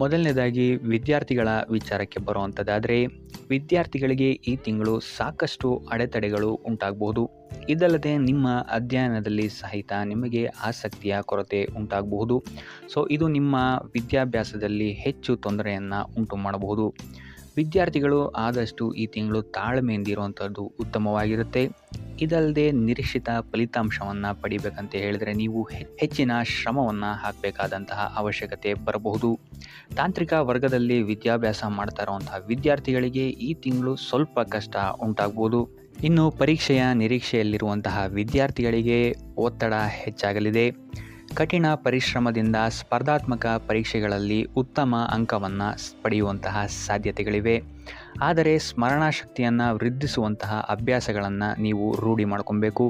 ಮೊದಲನೇದಾಗಿ ವಿದ್ಯಾರ್ಥಿಗಳ ವಿಚಾರಕ್ಕೆ ಬರುವಂಥದ್ದಾದರೆ, ವಿದ್ಯಾರ್ಥಿಗಳಿಗೆ ಈ ತಿಂಗಳು ಸಾಕಷ್ಟು ಅಡೆತಡೆಗಳು ಉಂಟಾಗಬಹುದು. ಇದಲ್ಲದೆ ನಿಮ್ಮ ಅಧ್ಯಯನದಲ್ಲಿ ಸಹಿತ ನಿಮಗೆ ಆಸಕ್ತಿಯ ಕೊರತೆ ಉಂಟಾಗಬಹುದು. ಇದು ನಿಮ್ಮ ವಿದ್ಯಾಭ್ಯಾಸದಲ್ಲಿ ಹೆಚ್ಚು ತೊಂದರೆಯನ್ನು ಉಂಟು ಮಾಡಬಹುದು. ವಿದ್ಯಾರ್ಥಿಗಳು ಆದಷ್ಟು ಈ ತಿಂಗಳು ತಾಳ್ಮೆಯಿಂದಿರುವಂಥದ್ದು ಉತ್ತಮವಾಗಿರುತ್ತೆ. ಇದಲ್ಲದೆ ನಿರೀಕ್ಷಿತ ಫಲಿತಾಂಶವನ್ನು ಪಡಿಬೇಕಂತ ಹೇಳಿದರೆ ನೀವು ಹೆಚ್ಚಿನ ಶ್ರಮವನ್ನು ಹಾಕಬೇಕಾದಂತಹ ಅವಶ್ಯಕತೆ ಬರಬಹುದು. ತಾಂತ್ರಿಕ ವರ್ಗದಲ್ಲಿ ವಿದ್ಯಾಭ್ಯಾಸ ಮಾಡ್ತಾ ಇರುವಂತಹ ವಿದ್ಯಾರ್ಥಿಗಳಿಗೆ ಈ ತಿಂಗಳು ಸ್ವಲ್ಪ ಕಷ್ಟ ಉಂಟಾಗ್ಬೋದು. ಇನ್ನು ಪರೀಕ್ಷೆಯ ನಿರೀಕ್ಷೆಯಲ್ಲಿರುವಂತಹ ವಿದ್ಯಾರ್ಥಿಗಳಿಗೆ ಒತ್ತಡ ಹೆಚ್ಚಾಗಲಿದೆ. ಕಠಿಣ ಪರಿಶ್ರಮದಿಂದ ಸ್ಪರ್ಧಾತ್ಮಕ ಪರೀಕ್ಷೆಗಳಲ್ಲಿ ಉತ್ತಮ ಅಂಕವನ್ನು ಪಡೆಯುವಂತಹ ಸಾಧ್ಯತೆಗಳಿವೆ. ಆದರೆ ಸ್ಮರಣಶಕ್ತಿಯನ್ನು ವೃದ್ಧಿಸುವಂತಹ ಅಭ್ಯಾಸಗಳನ್ನು ನೀವು ರೂಢಿ ಮಾಡ್ಕೊಬೇಕು.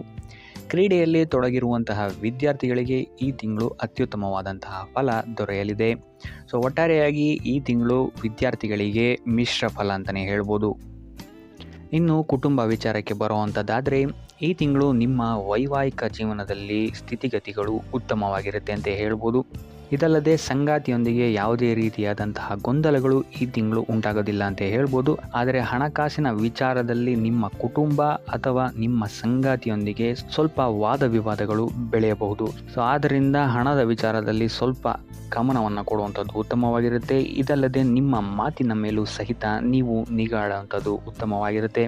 ಕ್ರೀಡೆಯಲ್ಲಿ ತೊಡಗಿರುವಂತಹ ವಿದ್ಯಾರ್ಥಿಗಳಿಗೆ ಈ ತಿಂಗಳು ಅತ್ಯುತ್ತಮವಾದಂತಹ ಫಲ ದೊರೆಯಲಿದೆ. ಒಟ್ಟಾರೆಯಾಗಿ ಈ ತಿಂಗಳು ವಿದ್ಯಾರ್ಥಿಗಳಿಗೆ ಮಿಶ್ರ ಫಲ ಅಂತಲೇ ಹೇಳ್ಬೋದು. ಇನ್ನು ಕುಟುಂಬ ವಿಚಾರಕ್ಕೆ ಬರುವಂಥದ್ದಾದರೆ, ಈ ತಿಂಗಳು ನಿಮ್ಮ ವೈವಾಹಿಕ ಜೀವನದಲ್ಲಿ ಸ್ಥಿತಿಗತಿಗಳು ಉತ್ತಮವಾಗಿರುತ್ತೆ ಅಂತ ಹೇಳ್ಬೋದು. ಇದಲ್ಲದೆ ಸಂಗಾತಿಯೊಂದಿಗೆ ಯಾವುದೇ ರೀತಿಯಾದಂತಹ ಗೊಂದಲಗಳು ಈ ತಿಂಗಳು ಉಂಟಾಗೋದಿಲ್ಲ ಅಂತ ಹೇಳ್ಬೋದು. ಆದರೆ ಹಣಕಾಸಿನ ವಿಚಾರದಲ್ಲಿ ನಿಮ್ಮ ಕುಟುಂಬ ಅಥವಾ ನಿಮ್ಮ ಸಂಗಾತಿಯೊಂದಿಗೆ ಸ್ವಲ್ಪ ವಾದ ವಿವಾದಗಳು ಬೆಳೆಯಬಹುದು. ಆದ್ದರಿಂದ ಹಣದ ವಿಚಾರದಲ್ಲಿ ಸ್ವಲ್ಪ ಗಮನವನ್ನು ಕೊಡುವಂಥದ್ದು ಉತ್ತಮವಾಗಿರುತ್ತೆ. ಇದಲ್ಲದೆ ನಿಮ್ಮ ಮಾತಿನ ಮೇಲೂ ಸಹಿತ ನೀವು ನಿಗಾ ಇಡುವಂಥದ್ದು ಉತ್ತಮವಾಗಿರುತ್ತೆ.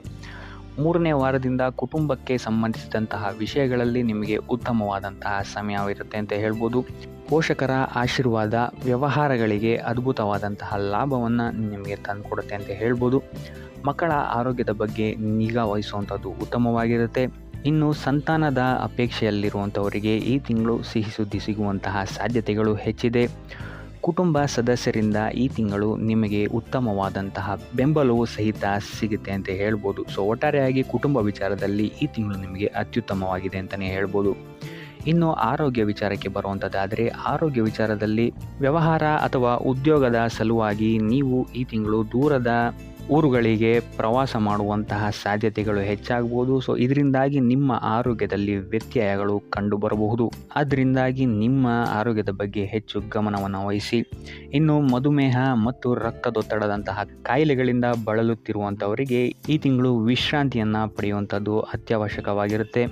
3ನೇ ವಾರದಿಂದ ಕುಟುಂಬಕ್ಕೆ ಸಂಬಂಧಿಸಿದಂತಹ ವಿಷಯಗಳಲ್ಲಿ ನಿಮಗೆ ಉತ್ತಮವಾದಂತಹ ಸಮಯವಿರುತ್ತೆ ಅಂತ ಹೇಳ್ಬೋದು. ಪೋಷಕರ ಆಶೀರ್ವಾದ ವ್ಯವಹಾರಗಳಿಗೆ ಅದ್ಭುತವಾದಂತಹ ಲಾಭವನ್ನು ನಿಮಗೆ ತಂದುಕೊಡುತ್ತೆ ಅಂತ ಹೇಳ್ಬೋದು. ಮಕ್ಕಳ ಆರೋಗ್ಯದ ಬಗ್ಗೆ ನಿಗಾ ವಹಿಸುವಂಥದ್ದು ಉತ್ತಮವಾಗಿರುತ್ತೆ. ಇನ್ನು ಸಂತಾನದ ಅಪೇಕ್ಷೆಯಲ್ಲಿರುವಂಥವರಿಗೆ ಈ ತಿಂಗಳು ಸಿಹಿ ಸುದ್ದಿ ಸಿಗುವಂತಹ ಸಾಧ್ಯತೆಗಳು ಹೆಚ್ಚಿದೆ. ಕುಟುಂಬ ಸದಸ್ಯರಿಂದ ಈ ತಿಂಗಳು ನಿಮಗೆ ಉತ್ತಮವಾದಂತಹ ಬೆಂಬಲವೂ ಸಹಿತ ಸಿಗುತ್ತೆ ಅಂತ ಹೇಳ್ಬೋದು. ಒಟ್ಟಾರೆಯಾಗಿ ಕುಟುಂಬ ವಿಚಾರದಲ್ಲಿ ಈ ತಿಂಗಳು ನಿಮಗೆ ಅತ್ಯುತ್ತಮವಾಗಿದೆ ಅಂತಲೇ ಹೇಳ್ಬೋದು. ಇನ್ನು ಆರೋಗ್ಯ ವಿಚಾರಕ್ಕೆ ಬರುವಂಥದ್ದಾದರೆ, ಆರೋಗ್ಯ ವಿಚಾರದಲ್ಲಿ ವ್ಯವಹಾರ ಅಥವಾ ಉದ್ಯೋಗದ ಸಲುವಾಗಿ ನೀವು ಈ ತಿಂಗಳು ದೂರದ ಊರುಗಳಿಗೆ ಪ್ರವಾಸ ಮಾಡುವಂತಹ ಸಾಧ್ಯತೆಗಳು ಹೆಚ್ಚಾಗಬಹುದು. ಇದರಿಂದಾಗಿ ನಿಮ್ಮ ಆರೋಗ್ಯದಲ್ಲಿ ವ್ಯತ್ಯಯಗಳು ಕಂಡುಬರಬಹುದು. ಅದರಿಂದಾಗಿ ನಿಮ್ಮ ಆರೋಗ್ಯದ ಬಗ್ಗೆ ಹೆಚ್ಚು ಗಮನವನ್ನು ವಹಿಸಿ. ಇನ್ನು ಮಧುಮೇಹ ಮತ್ತು ರಕ್ತದೊತ್ತಡದಂತಹ ಕಾಯಿಲೆಗಳಿಂದ ಬಳಲುತ್ತಿರುವಂಥವರಿಗೆ ಈ ತಿಂಗಳು ವಿಶ್ರಾಂತಿಯನ್ನು ಪಡೆಯುವಂಥದ್ದು ಅತ್ಯವಶ್ಯಕವಾಗಿರುತ್ತೆ.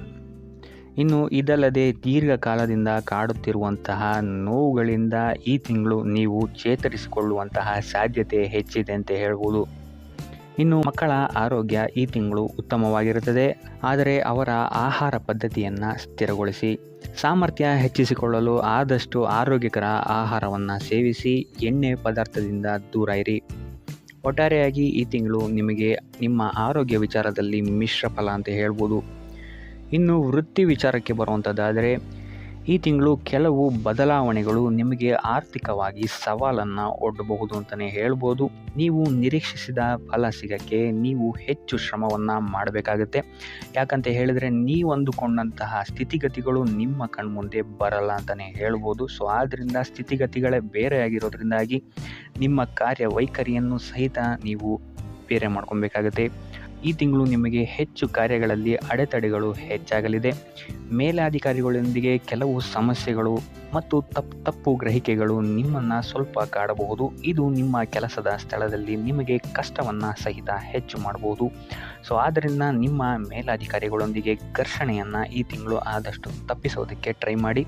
ಇನ್ನು ಇದಲ್ಲದೆ ದೀರ್ಘಕಾಲದಿಂದ ಕಾಡುತ್ತಿರುವಂತಹ ನೋವುಗಳಿಂದ ಈ ತಿಂಗಳು ನೀವು ಚೇತರಿಸಿಕೊಳ್ಳುವಂತಹ ಸಾಧ್ಯತೆ ಹೆಚ್ಚಿದೆ ಅಂತ ಹೇಳ್ಬೋದು. ಇನ್ನು ಮಕ್ಕಳ ಆರೋಗ್ಯ ಈ ತಿಂಗಳು ಉತ್ತಮವಾಗಿರುತ್ತದೆ. ಆದರೆ ಅವರ ಆಹಾರ ಪದ್ಧತಿಯನ್ನು ಸ್ಥಿರಗೊಳಿಸಿ. ಸಾಮರ್ಥ್ಯ ಹೆಚ್ಚಿಸಿಕೊಳ್ಳಲು ಆದಷ್ಟು ಆರೋಗ್ಯಕರ ಆಹಾರವನ್ನು ಸೇವಿಸಿ. ಎಣ್ಣೆ ಪದಾರ್ಥದಿಂದ ದೂರ ಇರಿ. ಒಟ್ಟಾರೆಯಾಗಿ ಈ ತಿಂಗಳು ನಿಮಗೆ ನಿಮ್ಮ ಆರೋಗ್ಯ ವಿಚಾರದಲ್ಲಿ ಮಿಶ್ರ ಫಲ ಅಂತ ಹೇಳ್ಬೋದು. ಇನ್ನು ವೃತ್ತಿ ವಿಚಾರಕ್ಕೆ ಬರುವಂಥದ್ದಾದರೆ, ಈ ತಿಂಗಳು ಕೆಲವು ಬದಲಾವಣೆಗಳು ನಿಮಗೆ ಆರ್ಥಿಕವಾಗಿ ಸವಾಲನ್ನು ಒಡ್ಡಬಹುದು ಅಂತಲೇ ಹೇಳ್ಬೋದು. ನೀವು ನಿರೀಕ್ಷಿಸಿದ ಫಲ ಸಿಗೋಕ್ಕೆ ನೀವು ಹೆಚ್ಚು ಶ್ರಮವನ್ನು ಮಾಡಬೇಕಾಗುತ್ತೆ. ಯಾಕಂತ ಹೇಳಿದರೆ ನೀವು ಅಂದುಕೊಂಡಂತಹ ಸ್ಥಿತಿಗತಿಗಳು ನಿಮ್ಮ ಕಣ್ಮುಂದೆ ಬರಲ್ಲ ಅಂತಲೇ ಹೇಳ್ಬೋದು. ಆದ್ದರಿಂದ ಸ್ಥಿತಿಗತಿಗಳೇ ಬೇರೆಯಾಗಿರೋದ್ರಿಂದಾಗಿ ನಿಮ್ಮ ಕಾರ್ಯವೈಖರಿಯನ್ನು ಸಹಿತ ನೀವು ಬೇರೆ ಮಾಡ್ಕೊಬೇಕಾಗುತ್ತೆ. ಈ ತಿಂಗಳು ನಿಮಗೆ ಹೆಚ್ಚು ಕಾರ್ಯಗಳಲ್ಲಿ ಅಡೆತಡೆಗಳು ಹೆಚ್ಚಾಗಲಿದೆ. ಮೇಲಾಧಿಕಾರಿಗಳೊಂದಿಗೆ ಕೆಲವು ಸಮಸ್ಯೆಗಳು ಮತ್ತು ತಪ್ಪು ಗ್ರಹಿಕೆಗಳು ನಿಮ್ಮನ್ನು ಸ್ವಲ್ಪ ಕಾಡಬಹುದು. ಇದು ನಿಮ್ಮ ಕೆಲಸದ ಸ್ಥಳದಲ್ಲಿ ನಿಮಗೆ ಕಷ್ಟವನ್ನು ಸಹಿತ ಹೆಚ್ಚು ಮಾಡಬಹುದು. ಆದ್ದರಿಂದ ನಿಮ್ಮ ಮೇಲಾಧಿಕಾರಿಗಳೊಂದಿಗೆ ಘರ್ಷಣೆಯನ್ನು ಈ ತಿಂಗಳು ಆದಷ್ಟು ತಪ್ಪಿಸೋದಕ್ಕೆ ಟ್ರೈ ಮಾಡಿ.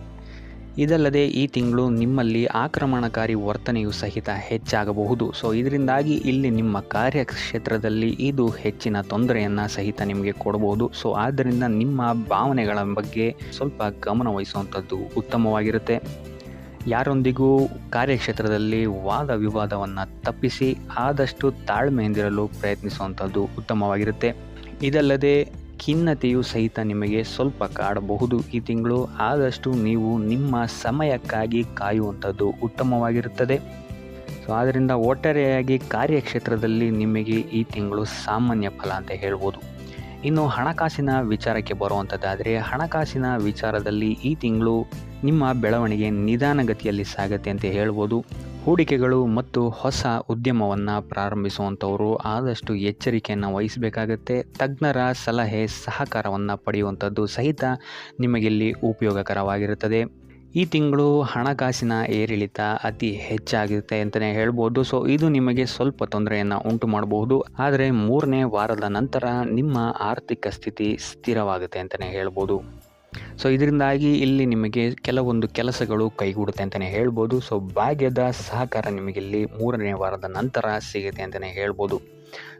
ಇದಲ್ಲದೆ ಈ ತಿಂಗಳು ನಿಮ್ಮಲ್ಲಿ ಆಕ್ರಮಣಕಾರಿ ವರ್ತನೆಯು ಸಹಿತ ಹೆಚ್ಚಾಗಬಹುದು. ಇದರಿಂದಾಗಿ ಇಲ್ಲಿ ನಿಮ್ಮ ಕಾರ್ಯಕ್ಷೇತ್ರದಲ್ಲಿ ಇದು ಹೆಚ್ಚಿನ ತೊಂದರೆಯನ್ನು ಸಹಿತ ನಿಮಗೆ ಕೊಡಬಹುದು. ಆದ್ದರಿಂದ ನಿಮ್ಮ ಭಾವನೆಗಳ ಬಗ್ಗೆ ಸ್ವಲ್ಪ ಗಮನ ವಹಿಸುವಂಥದ್ದು ಉತ್ತಮವಾಗಿರುತ್ತೆ. ಯಾರೊಂದಿಗೂ ಕಾರ್ಯಕ್ಷೇತ್ರದಲ್ಲಿ ವಾದ ವಿವಾದವನ್ನು ತಪ್ಪಿಸಿ ಆದಷ್ಟು ತಾಳ್ಮೆಯಿಂದಿರಲು ಪ್ರಯತ್ನಿಸುವಂಥದ್ದು ಉತ್ತಮವಾಗಿರುತ್ತೆ. ಇದಲ್ಲದೆ ಖಿನ್ನತೆಯು ಸಹಿತ ನಿಮಗೆ ಸ್ವಲ್ಪ ಕಾಡಬಹುದು. ಈ ತಿಂಗಳು ಆದಷ್ಟು ನೀವು ನಿಮ್ಮ ಸಮಯಕ್ಕಾಗಿ ಕಾಯುವಂಥದ್ದು ಉತ್ತಮವಾಗಿರುತ್ತದೆ. ಆದ್ದರಿಂದ ಒಟ್ಟಾರೆಯಾಗಿ ಕಾರ್ಯಕ್ಷೇತ್ರದಲ್ಲಿ ನಿಮಗೆ ಈ ತಿಂಗಳು ಸಾಮಾನ್ಯ ಫಲ ಅಂತ ಹೇಳ್ಬೋದು. ಇನ್ನು ಹಣಕಾಸಿನ ವಿಚಾರಕ್ಕೆ ಬರುವಂಥದ್ದಾದರೆ, ಹಣಕಾಸಿನ ವಿಚಾರದಲ್ಲಿ ಈ ತಿಂಗಳು ನಿಮ್ಮ ಬೆಳವಣಿಗೆ ನಿಧಾನಗತಿಯಲ್ಲಿ ಸಾಗುತ್ತೆ ಅಂತ ಹೇಳ್ಬೋದು. ಹೂಡಿಕೆಗಳು ಮತ್ತು ಹೊಸ ಉದ್ಯಮವನ್ನು ಪ್ರಾರಂಭಿಸುವಂಥವರು ಆದಷ್ಟು ಎಚ್ಚರಿಕೆಯನ್ನು ವಹಿಸಬೇಕಾಗತ್ತೆ. ತಜ್ಞರ ಸಲಹೆ ಸಹಕಾರವನ್ನು ಪಡೆಯುವಂಥದ್ದು ಸಹಿತ ನಿಮಗಿಲ್ಲಿ ಉಪಯೋಗಕರವಾಗಿರುತ್ತದೆ. ಈ ತಿಂಗಳು ಹಣಕಾಸಿನ ಏರಿಳಿತ ಅತಿ ಹೆಚ್ಚಾಗುತ್ತೆ ಅಂತಲೇ ಹೇಳ್ಬೋದು. ಸೊ ಇದು ನಿಮಗೆ ಸ್ವಲ್ಪ ತೊಂದರೆಯನ್ನು ಉಂಟು ಮಾಡಬಹುದು. ಆದರೆ 3ನೇ ವಾರದ ನಂತರ ನಿಮ್ಮ ಆರ್ಥಿಕ ಸ್ಥಿತಿ ಸ್ಥಿರವಾಗುತ್ತೆ ಅಂತಲೇ ಹೇಳ್ಬೋದು. ಸೊ ಇದರಿಂದಾಗಿ ಇಲ್ಲಿ ನಿಮಗೆ ಕೆಲವೊಂದು ಕೆಲಸಗಳು ಕೈಗೂಡುತ್ತೆ ಅಂತಲೇ ಹೇಳ್ಬೋದು. ಸೊ ಭಾಗ್ಯದ ಸಹಕಾರ ನಿಮಗಿಲ್ಲಿ 3ನೇ ವಾರದ ನಂತರ ಸಿಗುತ್ತೆ ಅಂತಲೇ ಹೇಳ್ಬೋದು.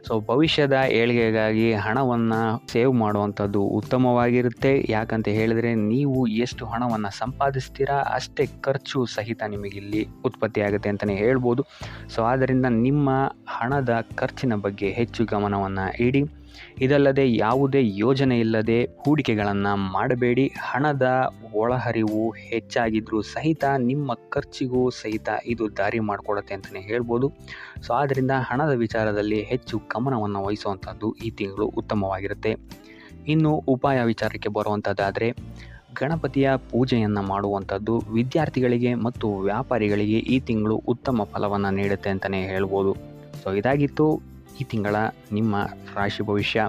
ಸೊ ಭವಿಷ್ಯದ ಏಳಿಗೆಗಾಗಿ ಹಣವನ್ನು ಸೇವ್ ಮಾಡುವಂಥದ್ದು ಉತ್ತಮವಾಗಿರುತ್ತೆ. ಯಾಕಂತ ಹೇಳಿದರೆ ನೀವು ಎಷ್ಟು ಹಣವನ್ನು ಸಂಪಾದಿಸ್ತೀರಾ ಅಷ್ಟೇ ಖರ್ಚು ಸಹಿತ ನಿಮಗಿಲ್ಲಿ ಉತ್ಪತ್ತಿಯಾಗುತ್ತೆ ಅಂತಲೇ ಹೇಳ್ಬೋದು. ಸೊ ಆದ್ದರಿಂದ ನಿಮ್ಮ ಹಣದ ಖರ್ಚಿನ ಬಗ್ಗೆ ಹೆಚ್ಚು ಗಮನವನ್ನು ಇಡಿ. ಇದಲ್ಲದೆ ಯಾವುದೇ ಯೋಜನೆ ಇಲ್ಲದೆ ಹೂಡಿಕೆಗಳನ್ನು ಮಾಡಬೇಡಿ. ಹಣದ ಒಳಹರಿವು ಹೆಚ್ಚಾಗಿದ್ರೂ ಸಹಿತ ನಿಮ್ಮ ಖರ್ಚಿಗೂ ಸಹಿತ ಇದು ದಾರಿ ಮಾಡಿಕೊಡುತ್ತೆ ಅಂತಲೇ ಹೇಳ್ಬೋದು. ಸೊ ಆದ್ದರಿಂದ ಹಣದ ವಿಚಾರದಲ್ಲಿ ಹೆಚ್ಚು ಗಮನವನ್ನು ವಹಿಸುವಂಥದ್ದು ಈ ತಿಂಗಳು ಉತ್ತಮವಾಗಿರುತ್ತೆ. ಇನ್ನು ಉಪಾಯ ವಿಚಾರಕ್ಕೆ ಬರುವಂಥದ್ದಾದರೆ ಗಣಪತಿಯ ಪೂಜೆಯನ್ನು ಮಾಡುವಂಥದ್ದು ವಿದ್ಯಾರ್ಥಿಗಳಿಗೆ ಮತ್ತು ವ್ಯಾಪಾರಿಗಳಿಗೆ ಈ ತಿಂಗಳು ಉತ್ತಮ ಫಲವನ್ನು ನೀಡುತ್ತೆ ಅಂತಲೇ ಹೇಳ್ಬೋದು. ಸೊ ಇದಾಗಿತ್ತು ಈ ತಿಂಗಳ ನಿಮ್ಮ ರಾಶಿ ಭವಿಷ್ಯ.